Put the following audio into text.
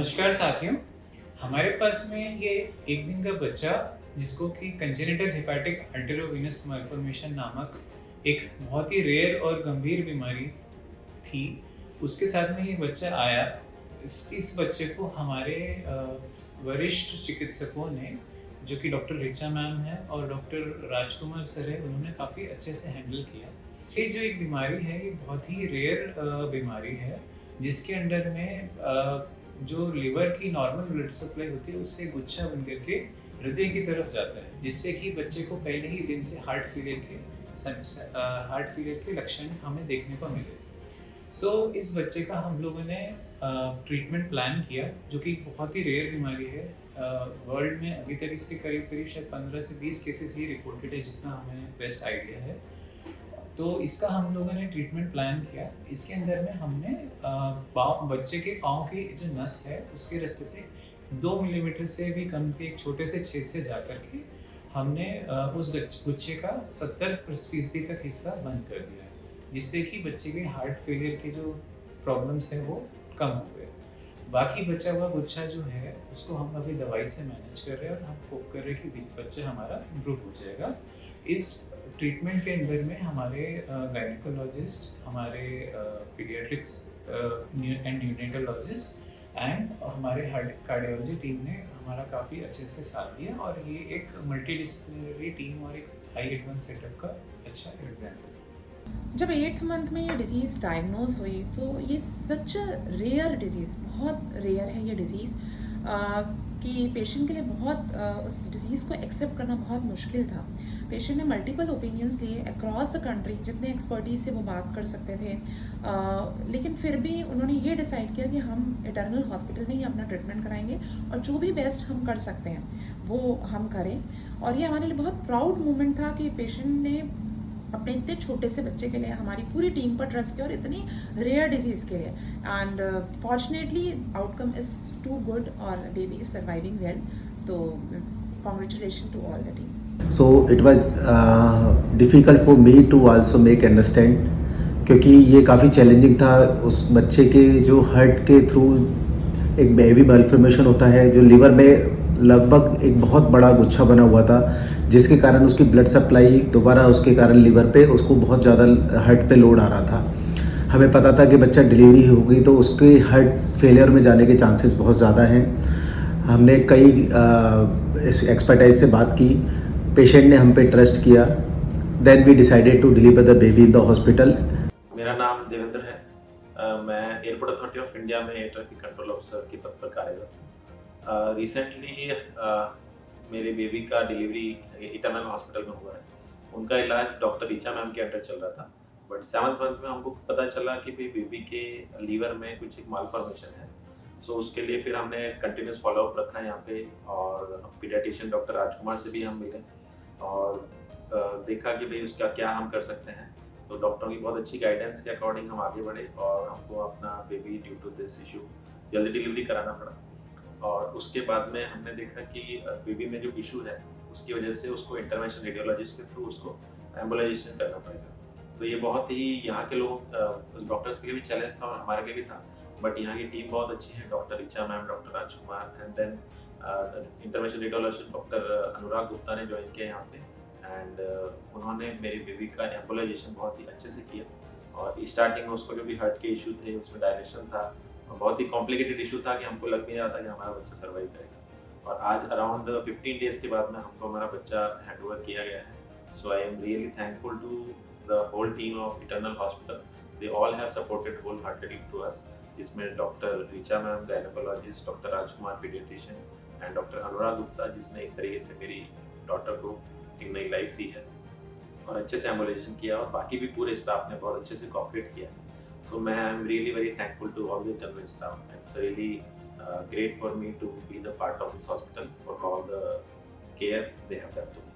नमस्कार साथियों, हमारे पास में ये एक दिन का बच्चा जिसको कि कंजेनिटल हेपेटिक आर्टेरियोवेनस मालफॉर्मेशन नामक एक बहुत ही रेयर और गंभीर बीमारी थी, उसके साथ में ये बच्चा आया। इस बच्चे को हमारे वरिष्ठ चिकित्सकों ने, जो कि डॉक्टर ऋचा मैम हैं और डॉक्टर राजकुमार सर हैं, उन्होंने काफ़ी अच्छे से हैंडल किया। ये जो एक बीमारी है, ये बहुत ही रेयर बीमारी है, जिसके अंडर में जो लिवर की नॉर्मल ब्लड सप्लाई होती है, उससे गुच्छा बन करके हृदय की तरफ जाता है, जिससे कि बच्चे को पहले ही दिन से हार्ट फेलियर के लक्षण हमें देखने को मिले। इस बच्चे का हम लोगों ने ट्रीटमेंट प्लान किया, जो कि बहुत ही रेयर बीमारी है। वर्ल्ड में अभी तक इसके करीब शायद 15 से 20 केसेस ही रिपोर्टेड है, जितना हमें बेस्ट आइडिया है। तो इसका हम लोगों ने ट्रीटमेंट प्लान किया। इसके अंदर में हमने बच्चे के पाँव की जो नस है, उसके रास्ते से 2 मिलीमीटर से भी कम के एक छोटे से छेद से जा कर के हमने उस गुच्छे का 70% तक हिस्सा बंद कर दिया, जिससे कि बच्चे के हार्ट फेलियर के जो प्रॉब्लम्स हैं वो कम हो गए। बाकी बचा हुआ गुच्छा जो है, उसको हम अभी दवाई से मैनेज कर रहे हैं और हम होप कर रहे हैं कि बच्चा हमारा इम्प्रूव हो जाएगा। इस ट्रीटमेंट के अंदर में हमारे गायनेकोलॉजिस्ट, हमारे पीडियाट्रिक्स एंड न्यूनेटोलॉजिस्ट एंड हमारे कार्डियोलॉजी टीम ने हमारा काफ़ी अच्छे से साथ दिया, और ये एक मल्टीडिसिप्लिनरी टीम और एक हाई एडवांस सेटअप का अच्छा एग्जाम्पल। जब 8th मंथ में ये डिज़ीज़ डायग्नोज हुई तो ये सच रेयर डिज़ीज़, बहुत रेयर है ये डिज़ीज़, कि पेशेंट के लिए बहुत उस डिज़ीज़ को एक्सेप्ट करना बहुत मुश्किल था। पेशेंट ने मल्टीपल ओपिनियंस लिए अक्रॉस द कंट्री, जितने एक्सपर्टीज से वो बात कर सकते थे, लेकिन फिर भी उन्होंने ये डिसाइड किया कि हम इटर्नल हॉस्पिटल में ही अपना ट्रीटमेंट कराएंगे और जो भी बेस्ट हम कर सकते हैं वो हम करें। और ये हमारे लिए बहुत प्राउड मोमेंट था कि पेशेंट ने अपने इतने छोटे से बच्चे के लिए हमारी पूरी टीम पर ट्रस्ट किया, और इतनी रेयर डिजीज़ के लिए। And fortunately outcome is too good और बेबी इज़ सर्वाइविंग वेल। तो congratulation to all the team. So it was difficult for me to also make understand, क्योंकि ये काफ़ी चैलेंजिंग था। उस बच्चे के जो हार्ट के थ्रू एक हेवी मालफॉर्मेशन होता है, जो लिवर में लगभग एक बहुत बड़ा गुच्छा बना हुआ था, जिसके कारण उसकी ब्लड सप्लाई दोबारा उसके कारण लिवर पे उसको बहुत ज़्यादा हार्ट पे लोड आ रहा था। हमें पता था कि बच्चा डिलीवरी होगी तो उसके हार्ट फेलियर में जाने के चांसेस बहुत ज़्यादा हैं। हमने कई एक्सपर्टाइज से बात की, पेशेंट ने हम पे ट्रस्ट किया, then we decided to deliver the baby in the hospital. मेरा नाम देवेंद्र है। मैं एयरपोर्ट अथॉरिटी ऑफ इंडिया में एयर ट्रैफिक कंट्रोल ऑफिसर के पद पर कार्यरत हूँ। रिसेंटली मेरे बेबी का डिलीवरी इटर्नल हॉस्पिटल में हुआ है। उनका इलाज डॉक्टर ऋचा मैम के अंडर चल रहा था, बट 7th मंथ में हमको पता चला कि भाई बेबी के लीवर में कुछ एक मालफॉर्मेशन है। सो उसके लिए फिर हमने कंटिन्यूस फॉलोअप रखा यहाँ पे, और पीडियाट्रिशियन डॉक्टर राजकुमार से भी हम मिले और देखा कि भाई उसका क्या हम कर सकते हैं। तो डॉक्टरों की बहुत अच्छी गाइडेंस के अकॉर्डिंग हम आगे बढ़े और हमको अपना baby due to this issue जल्दी डिलीवरी कराना पड़ा। और उसके बाद में हमने देखा कि बेबी में जो इशू है उसकी वजह से उसको इंटरवेंशन रेडियोलॉजिस्ट के थ्रू उसको एम्बुलाइजेशन करना पड़ेगा। तो ये बहुत ही यहाँ के लोग डॉक्टर्स के लिए भी चैलेंज था और हमारे लिए भी था, बट यहाँ की टीम बहुत अच्छी है। Doctor Richa ma'am, doctor Rajkumar and then intervention radiologist doctor Anurag Gupta ने ज्वाइन किया यहाँ पे, एंड उन्होंने मेरी बेबी का एम्बुलाइजेशन बहुत ही अच्छे से किया। और स्टार्टिंग में उसको जो भी हार्ट के इशू थे, उसमें डायलेशन था, बहुत ही कॉम्प्लिकेटेड इशू था कि हमको लग भी नहीं रहा था कि हमारा बच्चा सर्वाइव करेगा। और आज अराउंड 15 डेज के बाद में हमको हमारा बच्चा हैंड ओवर किया गया है। So I am really thankful to the whole team of Eternal hospital. They all have supported wholeheartedly to us, जिसमें doctor Richa ma'am gynaecologist, doctor Rajkumar paediatrician and doctor Anurag Gupta, जिसने एक तरीके से मेरी डॉटर को एक नई लाइफ दी है और अच्छे से एम्बुलाइजेशन किया, और बाकी भी पूरे स्टाफ ने बहुत अच्छे से कोऑपरेट किया। So I am really very thankful to all the internal staff. It's really great for me to be the part of this hospital for all the care they have done to me.